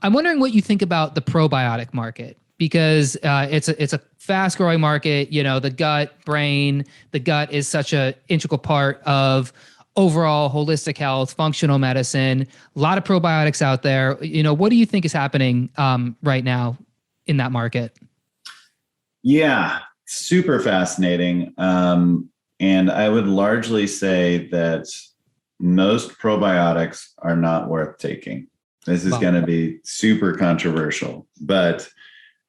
I'm wondering what you think about the probiotic market, because it's a fast growing market. You know, the gut, brain, the gut is such a integral part of overall holistic health, functional medicine. A lot of probiotics out there. You know, what do you think is happening right now in that market? Yeah, super fascinating. And I would largely say that most probiotics are not worth taking. This is going to be super controversial, but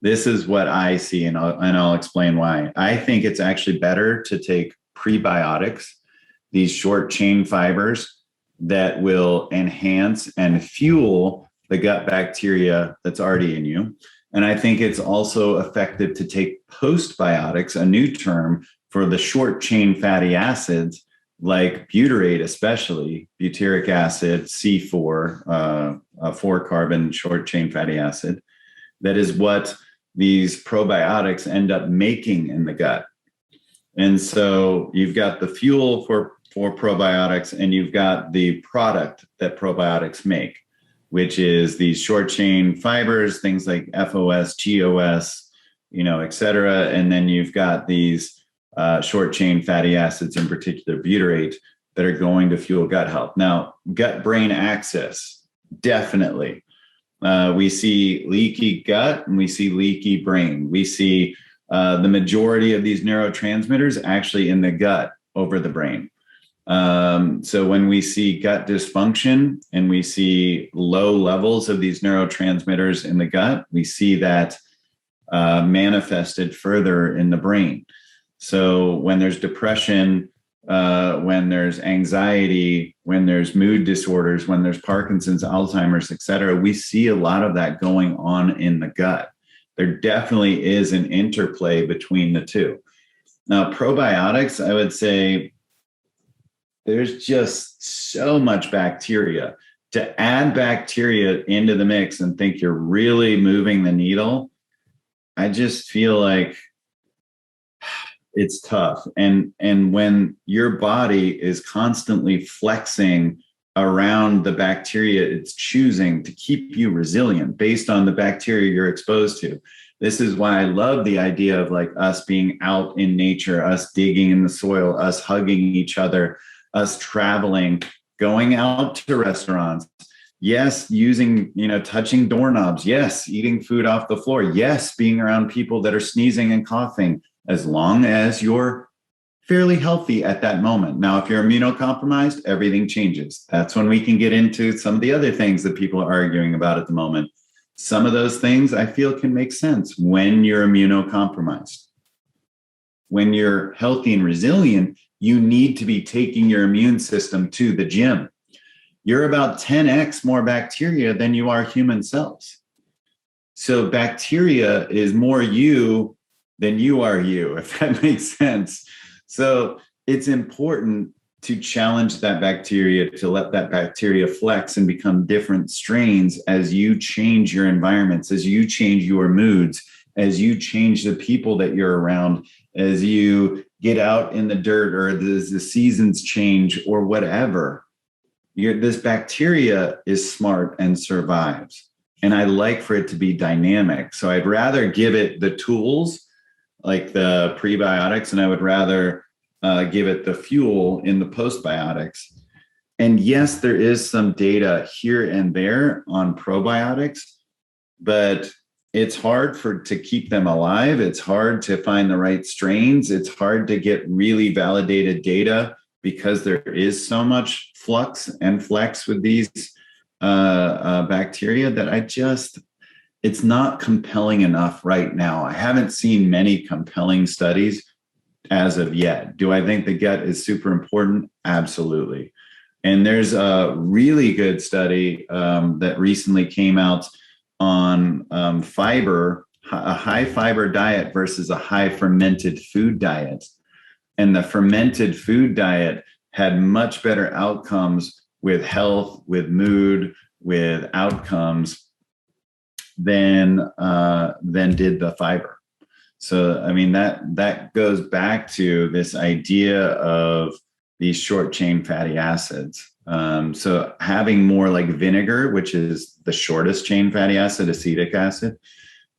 this is what I see, and I'll explain why. I think it's actually better to take prebiotics, these short chain fibers that will enhance and fuel the gut bacteria that's already in you. And I think it's also effective to take postbiotics, a new term for the short chain fatty acids, like butyrate, especially butyric acid, C4, a 4-carbon short chain fatty acid. That is what these probiotics end up making in the gut. And so you've got the fuel for probiotics, and you've got the product that probiotics make, which is these short chain fibers, things like FOS, GOS, et cetera. And then you've got these short chain fatty acids, in particular butyrate, that are going to fuel gut health. Now, gut-brain axis, definitely. We see leaky gut and we see leaky brain. We see the majority of these neurotransmitters actually in the gut over the brain. So when we see gut dysfunction and we see low levels of these neurotransmitters in the gut, we see that manifested further in the brain. So when there's depression, when there's anxiety, when there's mood disorders, when there's Parkinson's, Alzheimer's, et cetera, we see a lot of that going on in the gut. There definitely is an interplay between the two. Now, probiotics, I would say there's just so much bacteria. To add bacteria into the mix and think you're really moving the needle, I just feel like it's tough. And when your body is constantly flexing around the bacteria it's choosing to keep you resilient based on the bacteria you're exposed to. This is why I love the idea of like us being out in nature, us digging in the soil, us hugging each other, us traveling, going out to restaurants. Yes, using, touching doorknobs. Yes, eating food off the floor. Yes, being around people that are sneezing and coughing, as long as you're fairly healthy at that moment. Now, if you're immunocompromised, everything changes. That's when we can get into some of the other things that people are arguing about at the moment. Some of those things I feel can make sense when you're immunocompromised. When you're healthy and resilient, you need to be taking your immune system to the gym. You're about 10x more bacteria than you are human cells. So bacteria is more you than you are you, if that makes sense. So it's important to challenge that bacteria, to let that bacteria flex and become different strains as you change your environments, as you change your moods, as you change the people that you're around, as you get out in the dirt or the seasons change or whatever. This bacteria is smart and survives. And I like for it to be dynamic. So I'd rather give it the tools like the prebiotics, and I would rather give it the fuel in the postbiotics. And yes, there is some data here and there on probiotics, but it's hard to keep them alive. It's hard to find the right strains. It's hard to get really validated data because there is so much flux and flex with these bacteria that it's not compelling enough right now. I haven't seen many compelling studies as of yet. Do I think the gut is super important? Absolutely. And there's a really good study that recently came out on fiber, a high fiber diet versus a high fermented food diet. And the fermented food diet had much better outcomes with health, with mood, with outcomes than did the fiber. So, I mean, that goes back to this idea of these short chain fatty acids. So having more like vinegar, which is the shortest chain fatty acid, acetic acid,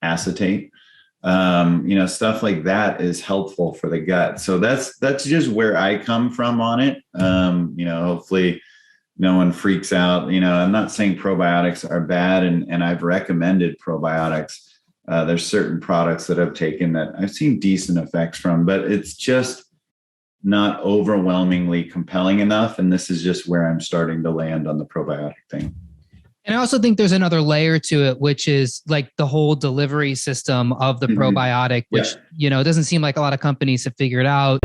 acetate, stuff like that is helpful for the gut. So that's just where I come from on it. Hopefully no one freaks out. I'm not saying probiotics are bad, and I've recommended probiotics. There's certain products that I've taken that I've seen decent effects from, but it's just not overwhelmingly compelling enough. And this is just where I'm starting to land on the probiotic thing. And I also think there's another layer to it, which is like the whole delivery system of the probiotic, which, it doesn't seem like a lot of companies have figured out.